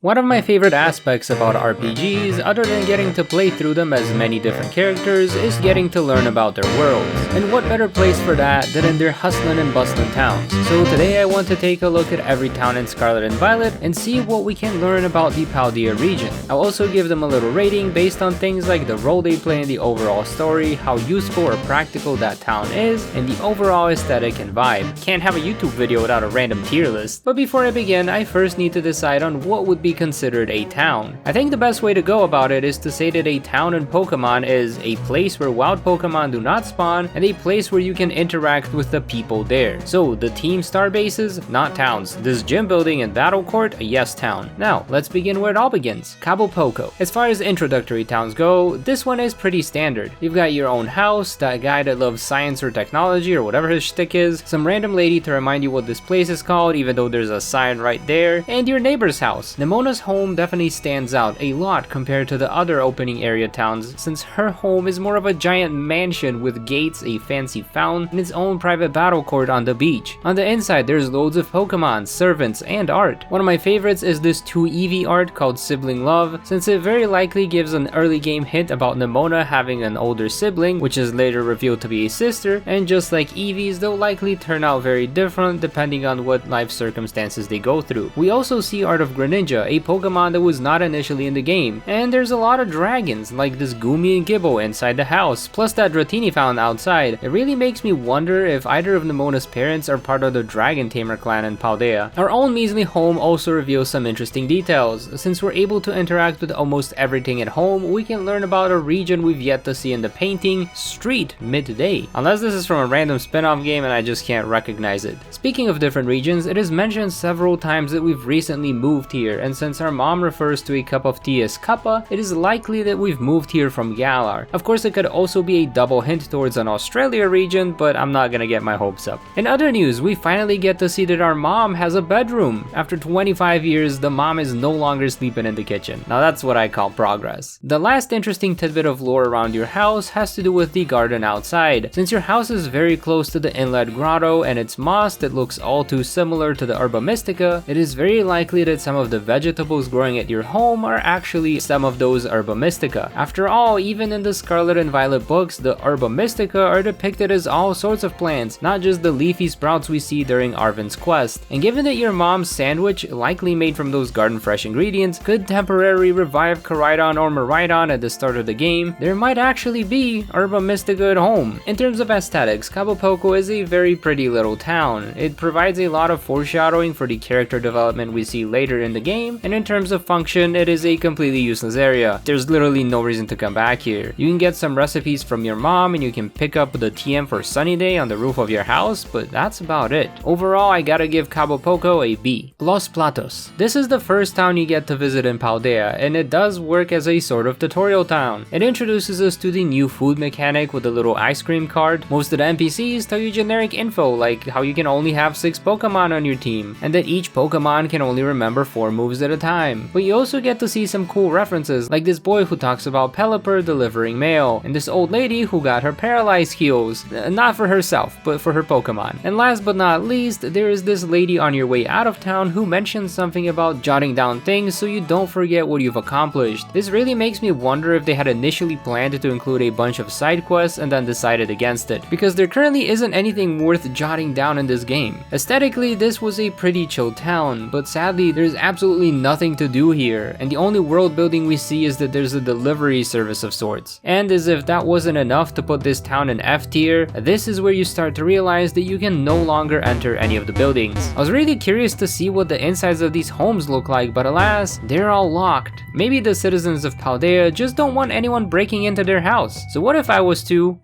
One of my favorite aspects about RPGs, other than getting to play through them as many different characters, is getting to learn about their worlds. And what better place for that than in their hustlin' and bustlin' towns. So today I want to take a look at every town in Scarlet and Violet and see what we can learn about the Paldea region. I'll also give them a little rating based on things like the role they play in the overall story, how useful or practical that town is, and the overall aesthetic and vibe. Can't have a YouTube video without a random tier list. But before I begin, I first need to decide on what would be considered a town. I think the best way to go about it is to say that a town in Pokemon is a place where wild Pokemon do not spawn and a place where you can interact with the people there. So the team star bases, not towns. This gym building and battle court, a yes town. Now let's begin where it all begins, Cabo Poco. As far as introductory towns go, this one is pretty standard. You've got your own house, that guy that loves science or technology or whatever his shtick is, some random lady to remind you what this place is called even though there's a sign right there, and your neighbor's house. Nemona's home definitely stands out a lot compared to the other opening area towns, since her home is more of a giant mansion with gates, a fancy fountain, and its own private battle court on the beach. On the inside there's loads of Pokemon, servants, and art. One of my favorites is this 2 Eevee art called Sibling Love, since it very likely gives an early game hint about Nemona having an older sibling, which is later revealed to be a sister, and just like Eevees, they'll likely turn out very different depending on what life circumstances they go through. We also see art of Greninja, a Pokemon that was not initially in the game, and there's a lot of dragons like this Goomy and Gibbo inside the house, plus that Dratini found outside. It really makes me wonder if either of Nemona's parents are part of the Dragon Tamer clan in Paldea. Our own measly home also reveals some interesting details. Since we're able to interact with almost everything at home, we can learn about a region we've yet to see in the painting, Street Midday. Unless this is from a random spin-off game and I just can't recognize it. Speaking of different regions, it is mentioned several times that we've recently moved here, and since our mom refers to a cup of tea as Kappa, it is likely that we've moved here from Galar. Of course, it could also be a double hint towards an Australia region, but I'm not gonna get my hopes up. In other news, we finally get to see that our mom has a bedroom. After 25 years, the mom is no longer sleeping in the kitchen. Now that's what I call progress. The last interesting tidbit of lore around your house has to do with the garden outside. Since your house is very close to the inlet grotto and its moss that looks all too similar to the Herba Mystica, it is very likely that some of the vegetables growing at your home are actually some of those Herba Mystica. After all, even in the Scarlet and Violet books, the Herba Mystica are depicted as all sorts of plants, not just the leafy sprouts we see during Arven's quest. And given that your mom's sandwich, likely made from those garden fresh ingredients, could temporarily revive Koraidon or Miraidon at the start of the game, there might actually be Herba Mystica at home. In terms of aesthetics, Cabo Poco is a very pretty little town. It provides a lot of foreshadowing for the character development we see later in the game, and in terms of function, it is a completely useless area. There's literally no reason to come back here. You can get some recipes from your mom and you can pick up the TM for Sunny Day on the roof of your house, but that's about it. Overall, I gotta give Cabo Poco a B. Los Platos. This is the first town you get to visit in Paldea, and it does work as a sort of tutorial town. It introduces us to the new food mechanic with a little ice cream cart. Most of the NPCs tell you generic info like how you can only have 6 Pokemon on your team, and that each Pokemon can only remember 4 moves at a time. But you also get to see some cool references, like this boy who talks about Pelipper delivering mail, and this old lady who got her paralyzed heals, not for herself, but for her Pokemon. And last but not least, there is this lady on your way out of town who mentions something about jotting down things so you don't forget what you've accomplished. This really makes me wonder if they had initially planned to include a bunch of side quests and then decided against it, because there currently isn't anything worth jotting down in this game. Aesthetically, this was a pretty chill town, but sadly there's absolutely nothing to do here, and the only world building we see is that there's a delivery service of sorts. And as if that wasn't enough to put this town in F tier, this is where you start to realize that you can no longer enter any of the buildings. I was really curious to see what the insides of these homes look like, but alas, they're all locked. Maybe the citizens of Paldea just don't want anyone breaking into their house. So what if I was to...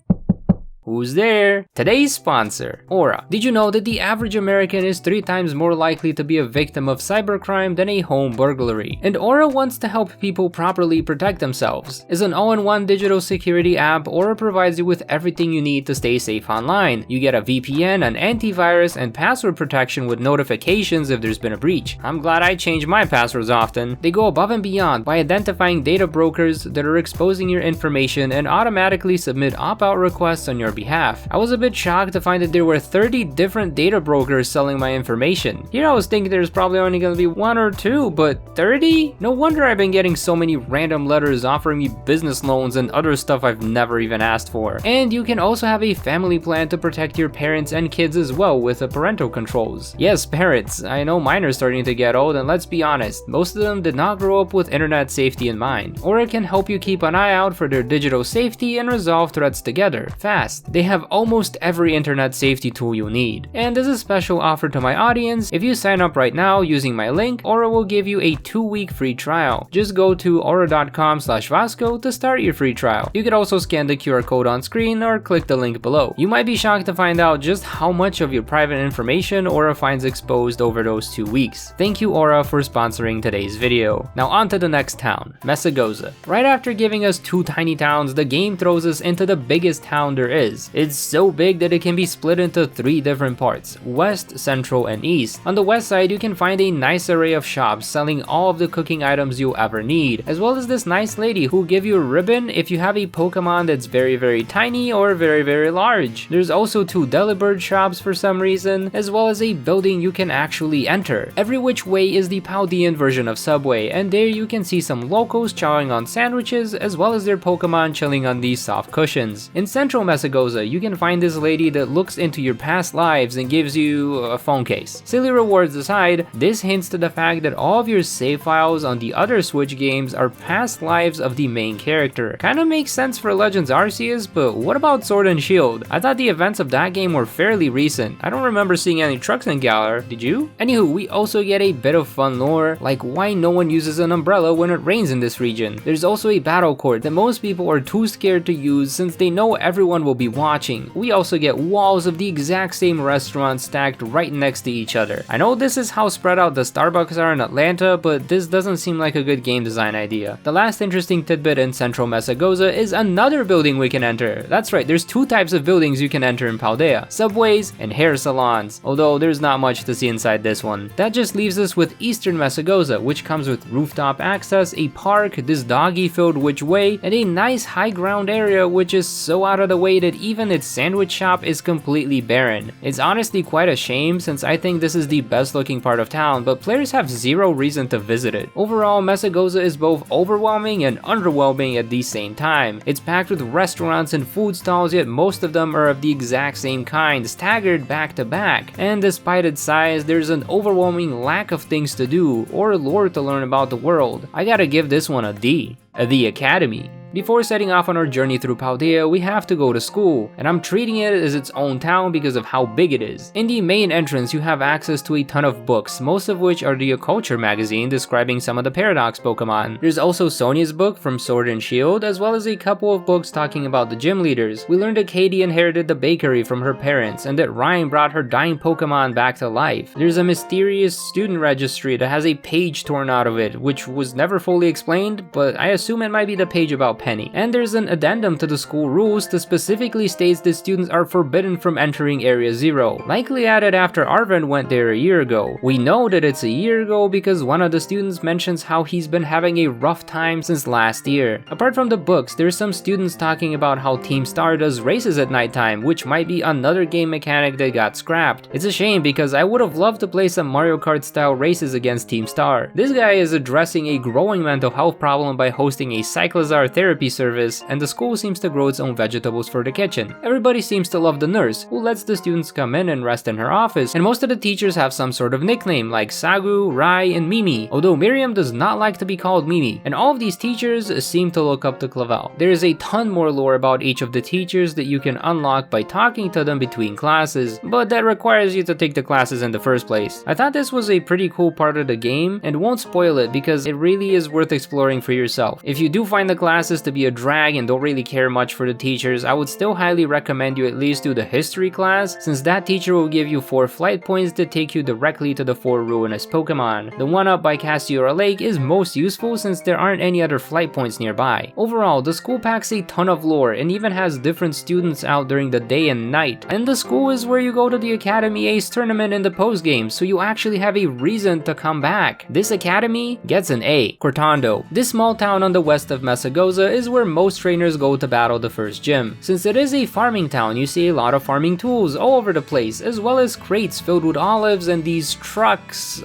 Who's there? Today's sponsor, Aura. Did you know that the average American is 3 times more likely to be a victim of cybercrime than a home burglary? And Aura wants to help people properly protect themselves. As an all-in-one digital security app, Aura provides you with everything you need to stay safe online. You get a VPN, an antivirus, and password protection with notifications if there's been a breach. I'm glad I change my passwords often. They go above and beyond by identifying data brokers that are exposing your information and automatically submit opt-out requests on your behalf. I was a bit shocked to find that there were 30 different data brokers selling my information. Here I was thinking there's probably only gonna be 1 or 2, but 30? No wonder I've been getting so many random letters offering me business loans and other stuff I've never even asked for. And you can also have a family plan to protect your parents and kids as well with the parental controls. Yes, parents. I know mine are starting to get old, and let's be honest, most of them did not grow up with internet safety in mind. Aura can help you keep an eye out for their digital safety and resolve threats together, fast. They have almost every internet safety tool you need. And as a special offer to my audience, if you sign up right now using my link, Aura will give you a 2-week free trial. Just go to aura.com/Vasko to start your free trial. You could also scan the QR code on screen or click the link below. You might be shocked to find out just how much of your private information Aura finds exposed over those 2 weeks. Thank you, Aura, for sponsoring today's video. Now on to the next town, Mesagoza. Right after giving us 2 tiny towns, the game throws us into the biggest town there is. It's so big that it can be split into 3 different parts, west, central, and east. On the west side, you can find a nice array of shops selling all of the cooking items you'll ever need, as well as this nice lady who'll give you a ribbon if you have a Pokemon that's very tiny or very large. There's also 2 Delibird shops for some reason, as well as a building you can actually enter. Every which way is the Paldean version of Subway, and there you can see some locals chowing on sandwiches, as well as their Pokemon chilling on these soft cushions. In central Mesagoza, you can find this lady that looks into your past lives and gives you a phone case. Silly rewards aside, this hints to the fact that all of your save files on the other Switch games are past lives of the main character. Kinda makes sense for Legends Arceus, but what about Sword and Shield? I thought the events of that game were fairly recent. I don't remember seeing any trucks in Galar, did you? Anywho, we also get a bit of fun lore, like why no one uses an umbrella when it rains in this region. There's also a battle court that most people are too scared to use since they know everyone will be watching. We also get walls of the exact same restaurants stacked right next to each other. I know this is how spread out the Starbucks are in Atlanta, but this doesn't seem like a good game design idea. The last interesting tidbit in central Mesagoza is another building we can enter. That's right, there's 2 types of buildings you can enter in Paldea, subways and hair salons, although there's not much to see inside this one. That just leaves us with eastern Mesagoza, which comes with rooftop access, a park, this doggy-filled which way, and a nice high ground area which is so out of the way that even its sandwich shop is completely barren. It's honestly quite a shame since I think this is the best looking part of town, but players have zero reason to visit it. Overall, Mesagoza is both overwhelming and underwhelming at the same time. It's packed with restaurants and food stalls, yet most of them are of the exact same kind, staggered back to back. And despite its size, there's an overwhelming lack of things to do or lore to learn about the world. I gotta give this one a D. The Academy. Before setting off on our journey through Paldea, we have to go to school, and I'm treating it as its own town because of how big it is. In the main entrance, you have access to a ton of books, most of which are the Culture magazine describing some of the Paradox Pokemon. There's also Sonia's book from Sword and Shield, as well as a couple of books talking about the gym leaders. We learned that Katie inherited the bakery from her parents, and that Ryan brought her dying Pokemon back to life. There's a mysterious student registry that has a page torn out of it, which was never fully explained, but I assume it might be the page about Penny. And there's an addendum to the school rules that specifically states that students are forbidden from entering Area 0, likely added after Arven went there a year ago. We know that it's a year ago because one of the students mentions how he's been having a rough time since last year. Apart from the books, there's some students talking about how Team Star does races at nighttime, which might be another game mechanic that got scrapped. It's a shame because I would have loved to play some Mario Kart style races against Team Star. This guy is addressing a growing mental health problem by hosting a Cyclizar therapy service, and the school seems to grow its own vegetables for the kitchen. Everybody seems to love the nurse, who lets the students come in and rest in her office, and most of the teachers have some sort of nickname like Sagu, Rai, and Mimi, although Miriam does not like to be called Mimi, and all of these teachers seem to look up to Clavel. There is a ton more lore about each of the teachers that you can unlock by talking to them between classes, but that requires you to take the classes in the first place. I thought this was a pretty cool part of the game, and won't spoil it because it really is worth exploring for yourself. If you do find the classes to be a drag and don't really care much for the teachers, I would still highly recommend you at least do the history class, since that teacher will give you 4 flight points that take you directly to the 4 ruinous Pokemon. The one up by Castiora Lake is most useful since there aren't any other flight points nearby. Overall, the school packs a ton of lore and even has different students out during the day and night, and the school is where you go to the Academy Ace tournament in the post-game, so you actually have a reason to come back. This academy gets an A. Cortando. This small town on the west of Mesagoza Mesa is where most trainers go to battle the first gym. Since it is a farming town, you see a lot of farming tools all over the place, as well as crates filled with olives and these trucks.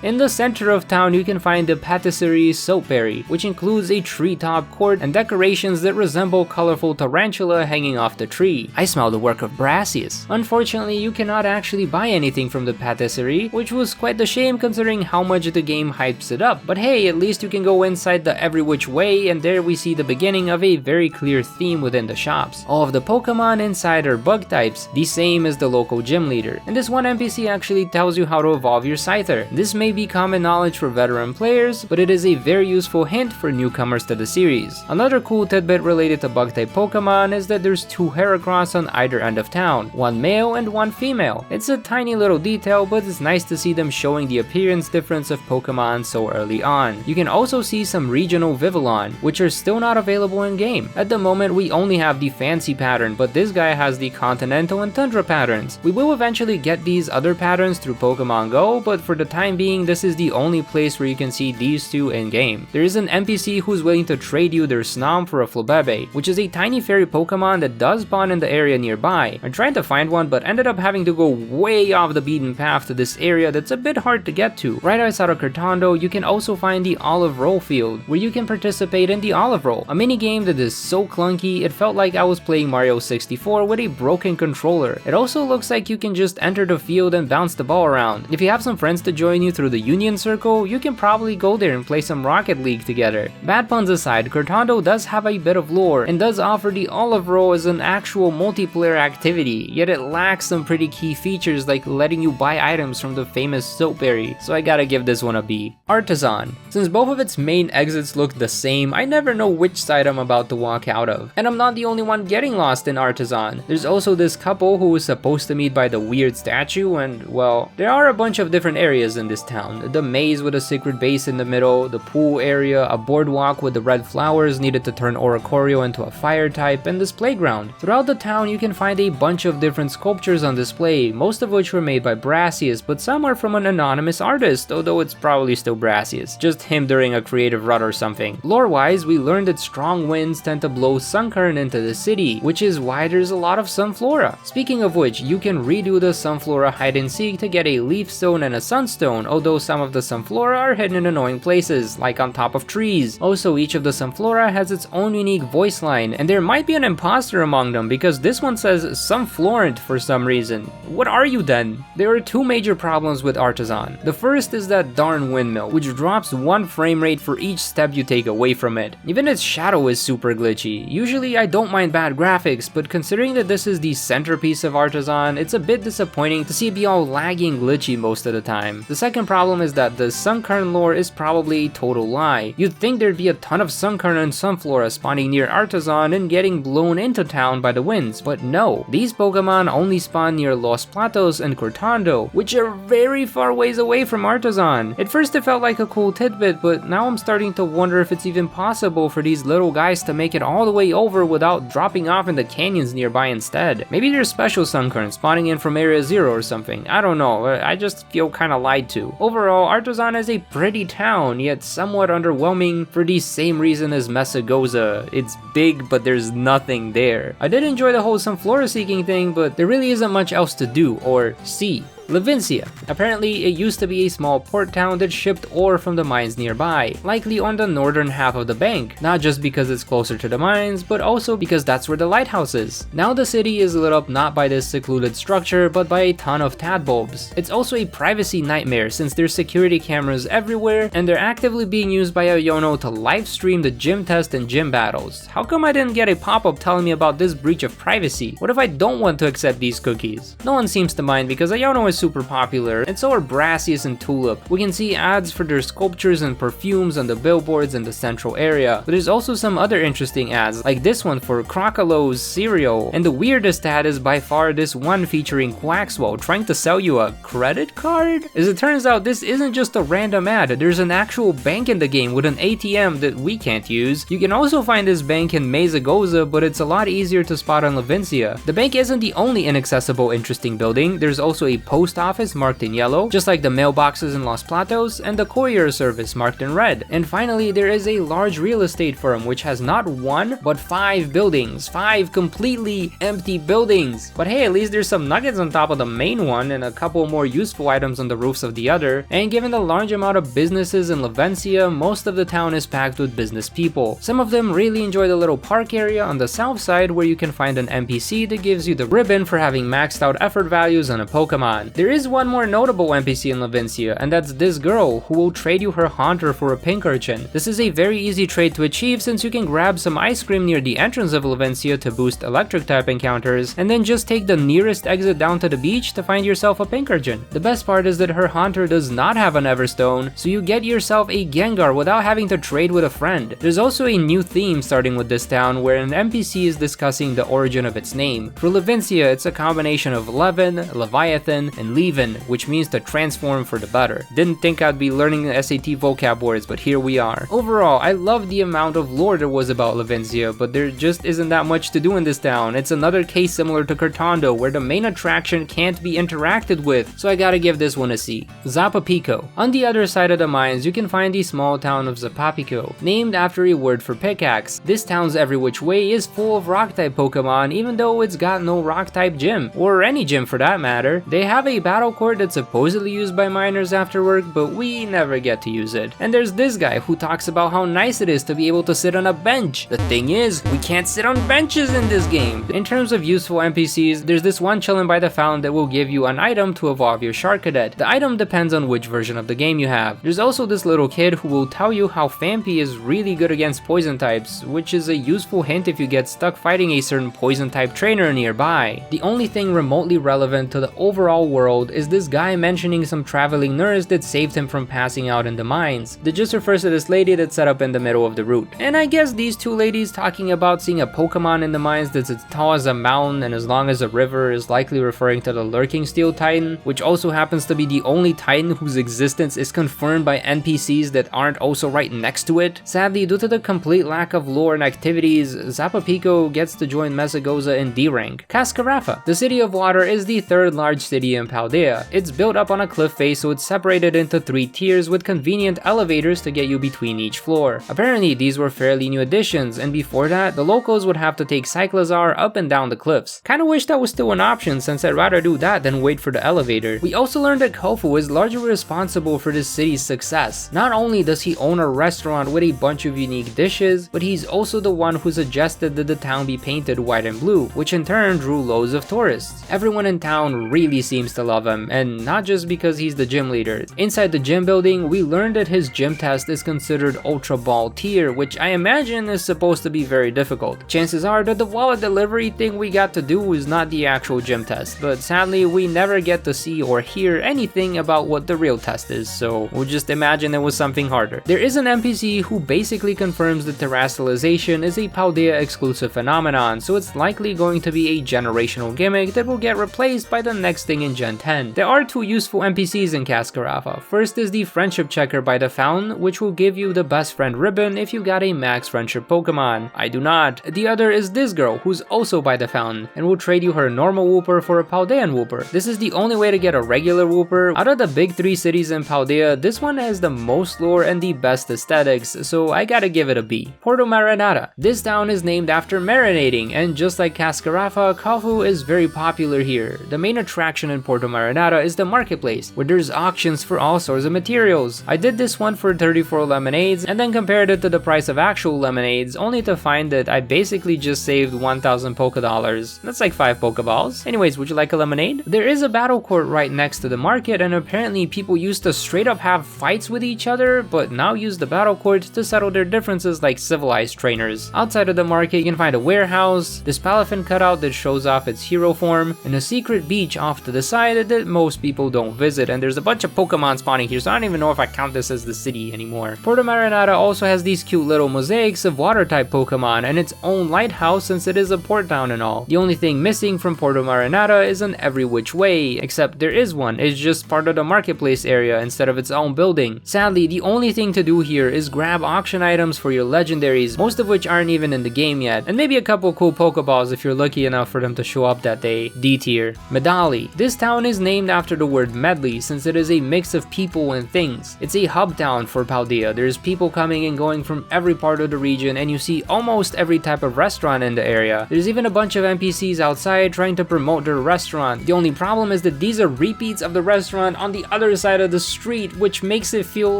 In the center of town, you can find the patisserie Soapberry, which includes a treetop court and decorations that resemble colorful tarantula hanging off the tree. I smell the work of Brassius. Unfortunately, you cannot actually buy anything from the patisserie, which was quite the shame considering how much the game hypes it up. But hey, at least you can go inside the every which way, and there we see the beginning of a very clear theme within the shops. All of the Pokemon inside are bug types, the same as the local gym leader. And this one NPC actually tells you how to evolve your Scyther. This may be common knowledge for veteran players, but it is a very useful hint for newcomers to the series. Another cool tidbit related to bug type Pokemon is that there's 2 Heracross on either end of town, one male and one female. It's a tiny little detail, but it's nice to see them showing the appearance difference of Pokemon so early on. You can also see some regional Vivillon, which are still not available in game. At the moment, we only have the fancy pattern, but this guy has the continental and tundra patterns. We will eventually get these other patterns through Pokemon Go, but for the time being, this is the only place where you can see these two in game. There is an NPC who's willing to trade you their Snom for a Flabebe, which is a tiny fairy Pokemon that does spawn in the area nearby. I tried to find one, but ended up having to go way off the beaten path to this area that's a bit hard to get to. Right outside of Cortondo, you can also find the Olive Roll field, where you can participate in the Olive Roll, a mini game that is so clunky it felt like I was playing Mario 64 with a broken controller. It also looks like you can just enter the field and bounce the ball around. If you have some friends to join you through the Union Circle, you can probably go there and play some Rocket League together. Bad puns aside, Cortondo does have a bit of lore and does offer the Olive Roll as an actual multiplayer activity, yet it lacks some pretty key features like letting you buy items from the famous Soapberry, so I gotta give this one a B. Artisan. Since both of its main exits look the same, I never know which side I'm about to walk out of. And I'm not the only one getting lost in Artisan. There's also this couple who is supposed to meet by the weird statue, and well, there are a bunch of different areas in this town. The maze with a secret base in the middle, the pool area, a boardwalk with the red flowers needed to turn Oricorio into a fire type, and this playground. Throughout the town, you can find a bunch of different sculptures on display, most of which were made by Brassius, but some are from an anonymous artist, although it's probably still Brassius, just him during a creative rut or something. Lore-wise, we learned that strong winds tend to blow Suncurrent into the city, which is why there's a lot of Sunflora. Speaking of which, you can redo the Sunflora hide and seek to get a Leaf Stone and a Sunstone, although some of the Sunflora are hidden in annoying places, like on top of trees. Also, each of the Sunflora has its own unique voice line, and there might be an imposter among them because this one says Sunflorent for some reason. What are you then? There are two major problems with Artisan. The first is that darn windmill, which drops 1 frame rate for each step you take away from it. Even its shadow is super glitchy. Usually I don't mind bad graphics, but considering that this is the centerpiece of Artisan, it's a bit disappointing to see it be all laggy and glitchy most of the time. The second problem is that the Suncurrent lore is probably a total lie. You'd think there'd be a ton of Suncurrent and Sunflora spawning near Artisan and getting blown into town by the winds, but no. These Pokemon only spawn near Los Platos and Cortondo, which are very far ways away from Artisan. At first it felt like a cool tidbit, but now I'm starting to wonder if it's even possible for these little guys to make it all the way over without dropping off in the canyons nearby instead. Maybe there's special Suncurrent spawning in from Area 0 or something. I don't know, I just feel kinda lied to. Overall, Artisan is a pretty town, yet somewhat underwhelming for the same reason as Mesagoza. It's big, but there's nothing there. I did enjoy the whole Sunflora seeking thing, but there really isn't much else to do or see. Levincia. Apparently, it used to be a small port town that shipped ore from the mines nearby, likely on the northern half of the bank, not just because it's closer to the mines, but also because that's where the lighthouse is. Now the city is lit up not by this secluded structure, but by a ton of tadbulbs. It's also a privacy nightmare since there's security cameras everywhere, and they're actively being used by Iono to live stream the gym test and gym battles. How come I didn't get a pop-up telling me about this breach of privacy? What if I don't want to accept these cookies? No one seems to mind because Iono is super popular, and so are Brassius and Tulip. We can see ads for their sculptures and perfumes on the billboards in the central area, but there's also some other interesting ads, like this one for Crocolo's cereal, and the weirdest ad is by far this one featuring Quaxwell trying to sell you a credit card? As it turns out, this isn't just a random ad, there's an actual bank in the game with an ATM that we can't use. You can also find this bank in Mesagoza, but it's a lot easier to spot on Levincia. The bank isn't the only inaccessible interesting building, there's also a post post office marked in yellow, just like the mailboxes in Los Platos, and the courier service marked in red. And finally, there is a large real estate firm which has not one, but 5 buildings. 5 completely empty buildings. But hey, at least there's some nuggets on top of the main one and a couple more useful items on the roofs of the other. And given the large amount of businesses in Levencia, most of the town is packed with business people. Some of them really enjoy the little park area on the south side where you can find an NPC that gives you the ribbon for having maxed out effort values on a Pokemon. There is one more notable NPC in Levencia, and that's this girl who will trade you her Haunter for a Pinkerton. This is a very easy trade to achieve since you can grab some ice cream near the entrance of Levencia to boost electric type encounters, and then just take the nearest exit down to the beach to find yourself a Pinkerton. The best part is that her Haunter does not have an Everstone, so you get yourself a Gengar without having to trade with a friend. There's also a new theme starting with this town where an NPC is discussing the origin of its name. For Levencia, it's a combination of Levin, Leviathan, and Levin, which means to transform for the better. Didn't think I'd be learning the SAT vocab words, but here we are. Overall, I love the amount of lore there was about Levencia, but there just isn't that much to do in this town. It's another case similar to Cortondo, where the main attraction can't be interacted with, so I gotta give this one a C. Zapapico. On the other side of the mines, you can find the small town of Zapapico, named after a word for pickaxe. This town's every which way is full of rock-type Pokemon, even though it's got no rock-type gym, or any gym for that matter. They have a battle court that's supposedly used by miners after work, but we never get to use it. And there's this guy who talks about how nice it is to be able to sit on a bench. The thing is, we can't sit on benches in this game. In terms of useful NPCs, there's this one chilling by the fountain that will give you an item to evolve your Shark Cadet. The item depends on which version of the game you have. There's also this little kid who will tell you how Phanpy is really good against poison types, which is a useful hint if you get stuck fighting a certain poison type trainer nearby. The only thing remotely relevant to the overall world is this guy mentioning some traveling nurse that saved him from passing out in the mines. That just refers to this lady that's set up in the middle of the route. And I guess these two ladies talking about seeing a Pokemon in the mines that's as tall as a mountain and as long as a river is likely referring to the lurking Steel Titan, which also happens to be the only Titan whose existence is confirmed by NPCs that aren't also right next to it. Sadly, due to the complete lack of lore and activities, Zapapico gets to join Mesagoza in D-rank. Cascarafa. The city of water is the third large city in Paldea. It's built up on a cliff face, so it's separated into 3 tiers with convenient elevators to get you between each floor. Apparently, these were fairly new additions, and before that, the locals would have to take Cyclozar up and down the cliffs. Kinda wish that was still an option, since I'd rather do that than wait for the elevator. We also learned that Kofu is largely responsible for this city's success. Not only does he own a restaurant with a bunch of unique dishes, but he's also the one who suggested that the town be painted white and blue, which in turn drew loads of tourists. Everyone in town really seems to love him, and not just because he's the gym leader. Inside the gym building, we learned that his gym test is considered Ultra Ball tier, which I imagine is supposed to be very difficult. Chances are that the wallet delivery thing we got to do is not the actual gym test, but sadly we never get to see or hear anything about what the real test is, so we'll just imagine it was something harder. There is an NPC who basically confirms that terrestrialization is a Paldea exclusive phenomenon, so it's likely going to be a generational gimmick that will get replaced by the next thing in Gen 10. There are 2 useful NPCs in Cascarafa. First is the friendship checker by the fountain, which will give you the best friend ribbon if you got a max friendship Pokemon. I do not. The other is this girl, who's also by the fountain, and will trade you her normal Wooper for a Paldean Wooper. This is the only way to get a regular Wooper. Out of the big 3 cities in Paldea, this one has the most lore and the best aesthetics, so I gotta give it a B. Porto Marinata. This town is named after marinating, and just like Cascarafa, Kofu is very popular here. The main attraction in Porto Marinata is the marketplace, where there's auctions for all sorts of materials. I did this one for 34 lemonades, and then compared it to the price of actual lemonades, only to find that I basically just saved 1,000 Poké Dollars. That's like 5 Pokeballs. Anyways, would you like a lemonade? There is a battle court right next to the market, and apparently people used to straight up have fights with each other, but now use the battle court to settle their differences like civilized trainers. Outside of the market, you can find a warehouse, this Palafin cutout that shows off its hero form, and a secret beach off to the side that most people don't visit, and there's a bunch of Pokemon spawning here, so I don't even know if I count this as the city anymore. Porto Marinata also has these cute little mosaics of water-type Pokemon and its own lighthouse since it is a port town and all. The only thing missing from Porto Marinata is an every which way, except there is one. It's just part of the marketplace area instead of its own building. Sadly, the only thing to do here is grab auction items for your legendaries, most of which aren't even in the game yet, and maybe a couple cool Pokeballs if you're lucky enough for them to show up that day. D tier. Medali. This town town is named after the word medley since it is a mix of people and things. It's a hub town for Paldea. There's people coming and going from every part of the region, and you see almost every type of restaurant in the area. There's even a bunch of NPCs outside trying to promote their restaurant. The only problem is that these are repeats of the restaurant on the other side of the street, which makes it feel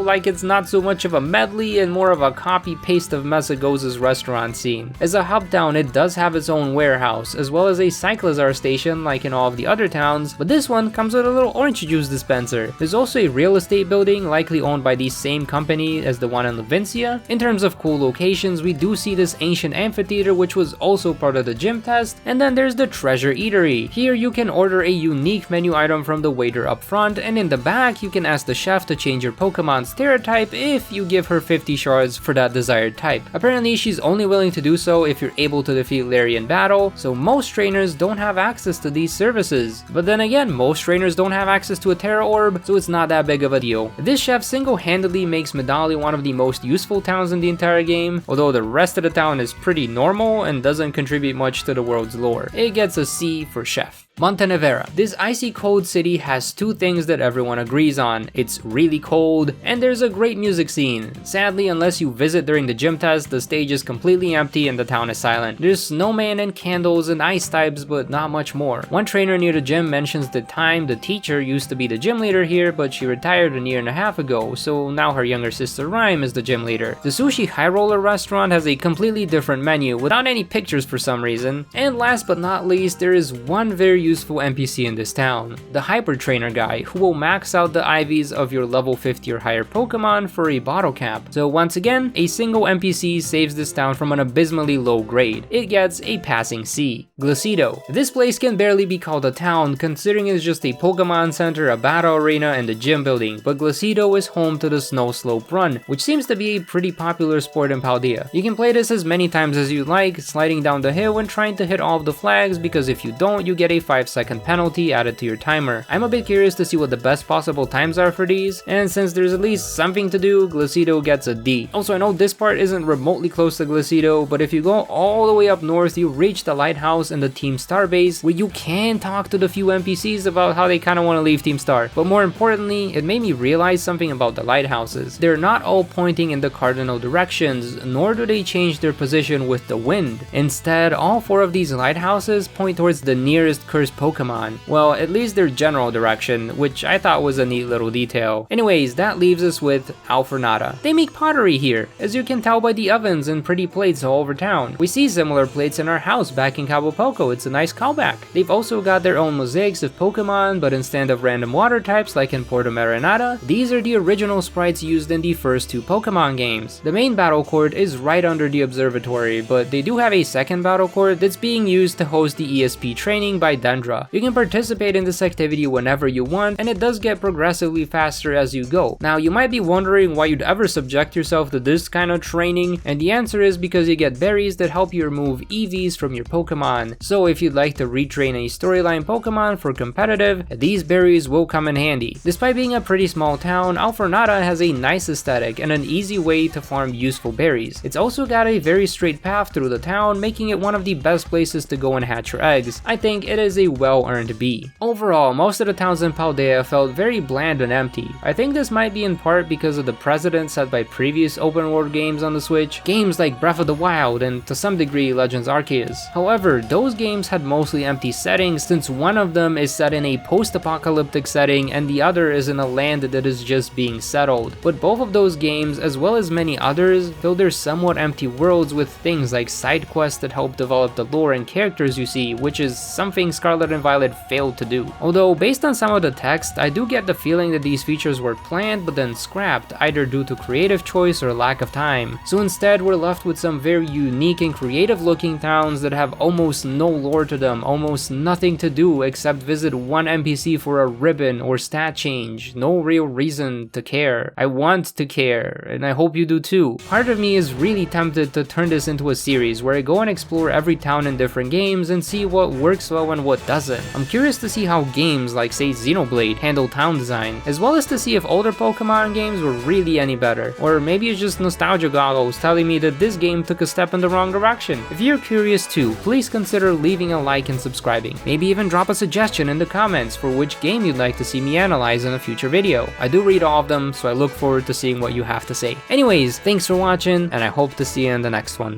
like it's not so much of a medley and more of a copy-paste of Mesagoza's restaurant scene. As a hub town, it does have its own warehouse, as well as a Cyclazar station like in all of the other towns, but this one comes with a little orange juice dispenser. There's also a real estate building, likely owned by the same company as the one in Levincia. In terms of cool locations, we do see this ancient amphitheater, which was also part of the gym test, and then there's the treasure eatery. Here you can order a unique menu item from the waiter up front, and in the back you can ask the chef to change your Pokemon's stereotype if you give her 50 shards for that desired type. Apparently she's only willing to do so if you're able to defeat Larry in battle, so most trainers don't have access to these services. But then again, most trainers don't have access to a Terra Orb, so it's not that big of a deal. This chef single-handedly makes Medali one of the most useful towns in the entire game, although the rest of the town is pretty normal and doesn't contribute much to the world's lore. It gets a C for chef. Montenevera. This icy cold city has two things that everyone agrees on. It's really cold, and there's a great music scene. Sadly, unless you visit during the gym test, the stage is completely empty and the town is silent. There's snowman and candles and ice types, but not much more. One trainer near the gym mentions the time the teacher used to be the gym leader here, but she retired a year and a half ago, so now her younger sister Rhyme is the gym leader. The Sushi High Roller restaurant has a completely different menu, without any pictures for some reason. And last but not least, there is one very useful NPC in this town, the Hyper Trainer guy, who will max out the IVs of your level 50 or higher Pokemon for a bottle cap. So once again, a single NPC saves this town from an abysmally low grade. It gets a passing C. Glacido. This place can barely be called a town, considering it's just a Pokemon Center, a battle arena, and a gym building, but Glacido is home to the Snow Slope Run, which seems to be a pretty popular sport in Paldea. You can play this as many times as you like, sliding down the hill and trying to hit all of the flags, because if you don't, you get a 5-second penalty added to your timer. I'm a bit curious to see what the best possible times are for these, and since there's at least something to do, Glacido gets a D. Also, I know this part isn't remotely close to Glacido, but if you go all the way up north, you reach the lighthouse and the Team Star base, where you can talk to the few NPCs about how they kinda wanna leave Team Star. But more importantly, it made me realize something about the lighthouses. They're not all pointing in the cardinal directions, nor do they change their position with the wind. Instead, all 4 of these lighthouses point towards the nearest cursed Pokemon. Well, at least their general direction, which I thought was a neat little detail. Anyways, that leaves us with Alfornada. They make pottery here, as you can tell by the ovens and pretty plates all over town. We see similar plates in our house back in Cabo Poco. It's a nice callback. They've also got their own mosaics of Pokemon, but instead of random water types like in Porto Marinada, these are the original sprites used in the first 2 Pokemon games. The main battle court is right under the observatory, but they do have a second battle court that's being used to host the ESP training by Dendra. You can participate in this activity whenever you want, and it does get progressively faster as you go. Now, you might be wondering why you'd ever subject yourself to this kind of training, and the answer is because you get berries that help you remove EVs from your Pokemon. So if you'd like to retrain a storyline Pokemon for competitive, these berries will come in handy. Despite being a pretty small town, Alfornada has a nice aesthetic and an easy way to farm useful berries. It's also got a very straight path through the town, making it one of the best places to go and hatch your eggs. I think it is a well-earned B. Overall, most of the towns in Paldea felt very bland and empty. I think this might be in part because of the precedent set by previous open world games on the Switch, games like Breath of the Wild and to some degree Legends Arceus. However, those games had mostly empty settings, since one of them is set in a post-apocalyptic setting and the other is in a land that is just being settled. But both of those games, as well as many others, fill their somewhat empty worlds with things like side quests that help develop the lore and characters you see, which is something Scarlet and Violet failed to do. Although based on some of the text, I do get the feeling that these features were planned but then scrapped, either due to creative choice or lack of time. So instead, we're left with some very unique and creative looking towns that have almost no lore to them, almost nothing to do except visit one NPC for a ribbon or stat change. No real reason to care. I want to care, and I hope you do too. Part of me is really tempted to turn this into a series where I go and explore every town in different games and see what works well and what what doesn't. I'm curious to see how games like say Xenoblade handle town design, as well as to see if older Pokemon games were really any better, or maybe it's just nostalgia goggles telling me that this game took a step in the wrong direction. If you're curious too, please consider leaving a like and subscribing. Maybe even drop a suggestion in the comments for which game you'd like to see me analyze in a future video. I do read all of them, so I look forward to seeing what you have to say. Anyways, thanks for watching, and I hope to see you in the next one.